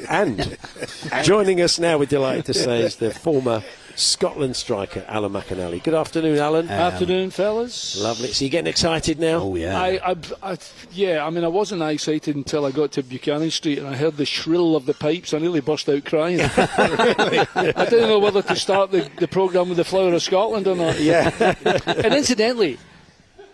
And joining us now, we're delighted to say, is the former Scotland striker, Alan McInally. Good afternoon, Alan. Afternoon, fellas. Lovely. So you getting excited now? Oh, yeah. I mean, I wasn't excited until I got to Buchanan Street and I heard the shrill of the pipes. I nearly burst out crying. I didn't know whether to start the programme with the Flower of Scotland or not. Yeah. And incidentally,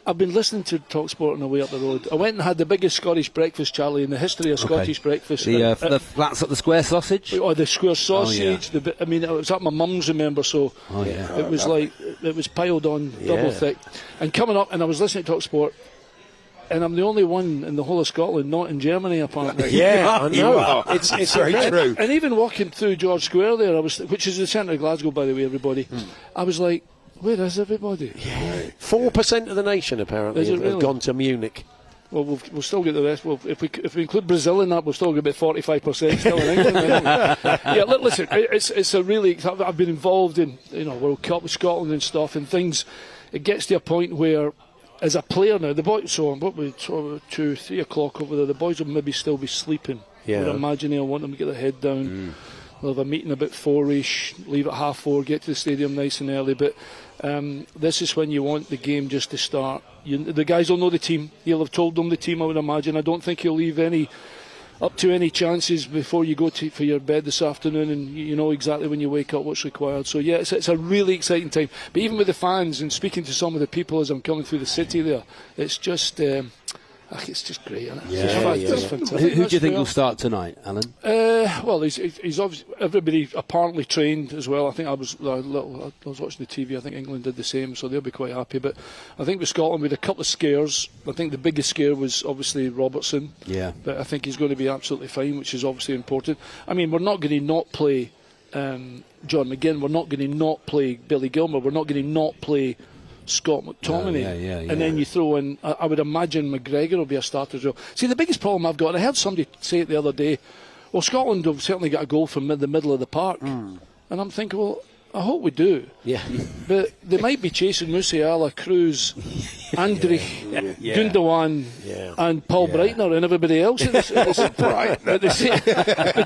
I've been listening to talkSPORT on the way up the road. I went and had the biggest Scottish breakfast, Charlie, in the history of Scottish breakfast. The flats at the square sausage? Or the square sausage. Oh, yeah. I mean, it was at my mum's, remember, so it was like, it was piled on double thick. And coming up, and I was listening to talkSPORT, and I'm the only one in the whole of Scotland not in Germany, apparently. Yeah, I know. It's very true. And even walking through George Square there, which is the centre of Glasgow, by the way, everybody, I was like, where is everybody? Yeah. 4% of the nation, apparently, have gone to Munich. Well, we'll still get the rest. Well, if we include Brazil in that, we'll still get about 45% still in England. Yeah, listen, it's a really. I've been involved in World Cup with Scotland and stuff, and things. It gets to a point where, as a player now, the boys. So what we 2, 3 o'clock over there. The boys will maybe still be sleeping. Yeah. I would imagine I want them to get their head down. We'll have a meeting about 4ish. Leave at 4:30. Get to the stadium nice and early, but. This is when you want the game just to start. The guys will know the team. He'll have told them the team, I would imagine. I don't think he'll leave any chances before you go for your bed this afternoon, and you know exactly when you wake up what's required. So yeah, it's a really exciting time. But even with the fans and speaking to some of the people as I'm coming through the city there, it's just great, isn't it? It's fantastic. Who do you think will start tonight, Alan? Well, he's obviously, everybody apparently trained as well. I think I was watching the TV. I think England did the same, so they'll be quite happy. But I think with Scotland, we had a couple of scares. I think the biggest scare was obviously Robertson. Yeah. But I think he's going to be absolutely fine, which is obviously important. I mean, we're not going to not play John McGinn. We're not going to not play Billy Gilmour. We're not going to not play Scott McTominay, and then you throw in, I would imagine McGregor will be a starter as well. See, the biggest problem I've got, and I heard somebody say it the other day, well, Scotland have certainly got a goal from the middle of the park, and I'm thinking, well, I hope we do. Yeah. But they might be chasing Musiala, Cruz, Andrich, Gundogan, and Paul Breitner and everybody else. But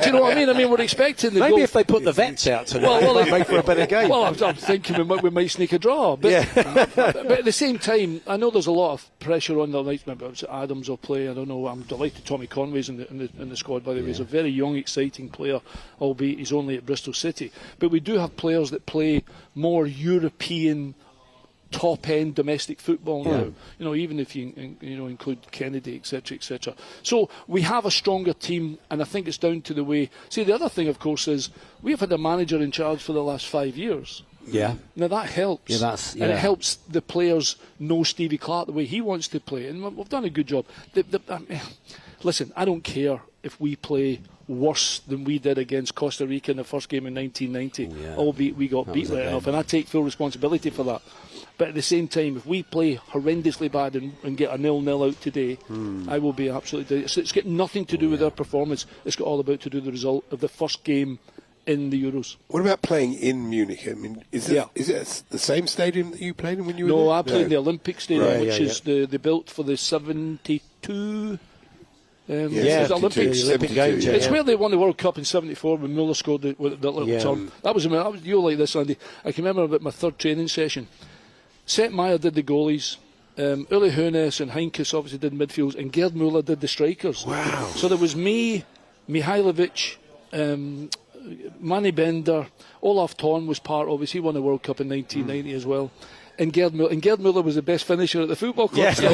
you know what I mean? I mean, we're expecting the maybe goal. If they put the vets out tonight, it might make for a better game. Well, I'm thinking we might sneak a draw. But, but at the same time, I know there's a lot of pressure on the night. Maybe Adams will play. I don't know. I'm delighted Tommy Conway's in the squad, by the way. He's a very young, exciting player, albeit he's only at Bristol City. But we do have players that play more European top-end domestic football now. You know, even if you include Kennedy, etc., etc. So we have a stronger team, and I think it's down to the way. See, the other thing, of course, is we have had a manager in charge for the last 5 years. Yeah. Now that helps. And it helps the players know Stevie Clarke the way he wants to play, and we've done a good job. Listen, I don't care if we play worse than we did against Costa Rica in the first game in 1990. Albeit we got beat right off, and I take full responsibility for that. But at the same time, if we play horrendously bad and get a 0-0 out today, I will be absolutely. It's got nothing to do with our performance. It's got all about to do with the result of the first game in the Euros. What about playing in Munich? I mean, is it the same stadium that you played in when you were there? No, I played in the Olympic Stadium, which is they built for the 72. The Olympics. Olympic Games. It's where they won the World Cup in '74 when Müller scored that little turn. That was you like this, Andy. I can remember about my third training session. Sepp Maier did the goalies. Uli Hoeneß and Heinkes obviously did midfields, and Gerd Müller did the strikers. Wow! So there was me, Mihailovic, Manny Bender, Olaf Thon was part of us. He won the World Cup in 1990 as well. And Gerd Müller was the best finisher at the football club. What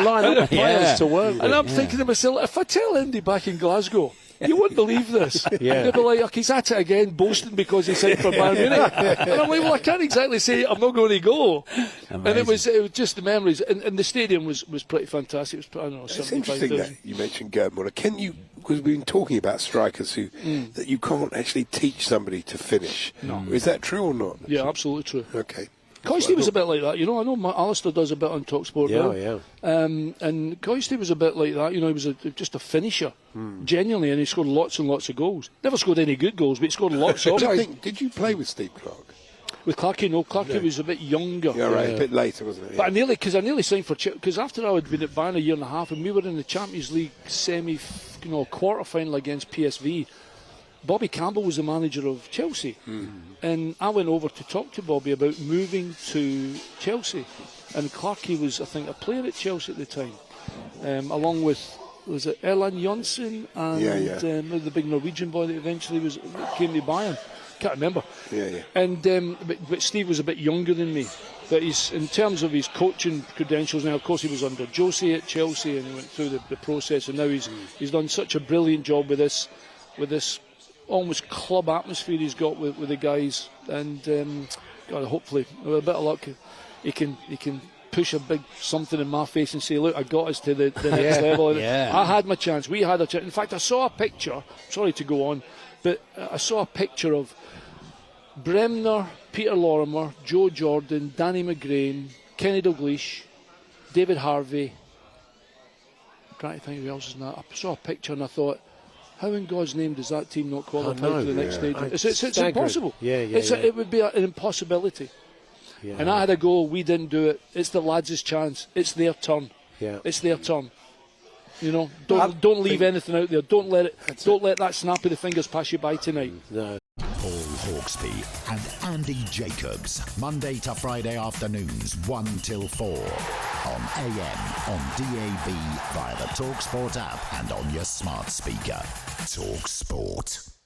a lineup of players to work with. And I'm thinking to myself, if I tell Andy back in Glasgow, you wouldn't believe this. They'd be like, he's at it again, boasting because he signed for Bayern Munich. And I'm like, well, I can't exactly say I'm not going to go. Amazing. And it was just the memories. And the stadium was pretty fantastic. It was, I don't know, 75,000. It's interesting that you mentioned Gerd Müller. Can you, because we've been talking about strikers that you can't actually teach somebody to finish. No. Is that true or not? Yeah, absolutely true. Okay. Coisty was a bit like that, you know. I know Alistair does a bit on talkSPORT now. And Coisty was a bit like that, you know. He was just a finisher, genuinely, and he scored lots and lots of goals. Never scored any good goals, but he scored lots of them. Did you play with Steve Clarke? With Clarkey, no. Clarkey was a bit younger. Yeah, right. A bit later, wasn't it? But I nearly signed for Chelsea, because after I had been at Bayern a year and a half, and we were in the Champions League quarter-final against PSV, Bobby Campbell was the manager of Chelsea. And I went over to talk to Bobby about moving to Chelsea. And Clarkey was, I think, a player at Chelsea at the time, along with, was it Erland Johnsen and the big Norwegian boy that eventually came to Bayern. Can't remember. And but Steve was a bit younger than me. But he's, in terms of his coaching credentials now, of course he was under Jose at Chelsea and he went through the process, and now he's done such a brilliant job with this almost club atmosphere he's got with the guys, and God, hopefully with a bit of luck he can push a big something in my face and say, look, I got us to the next level. Yeah. I had my chance. We had a chance. In fact, I saw a picture. Sorry to go on, but I saw a picture of Bremner, Peter Lorimer, Joe Jordan, Danny McGrain, Kenny Dalglish, David Harvey. I'm trying to think who else is in that. I saw a picture and I thought, how in God's name does that team not qualify to the next stage? It's impossible. It would be an impossibility. Yeah. And I had a goal, we didn't do it. It's the lads' chance. It's their turn. It's their turn. You know, don't leave anything out there. Don't let that snap of the fingers pass you by tonight. No. Paul Hawksbee and Andy Jacobs, Monday to Friday afternoons 1 till 4 on AM, on DAB, via the talkSPORT app and on your smart speaker. talkSPORT.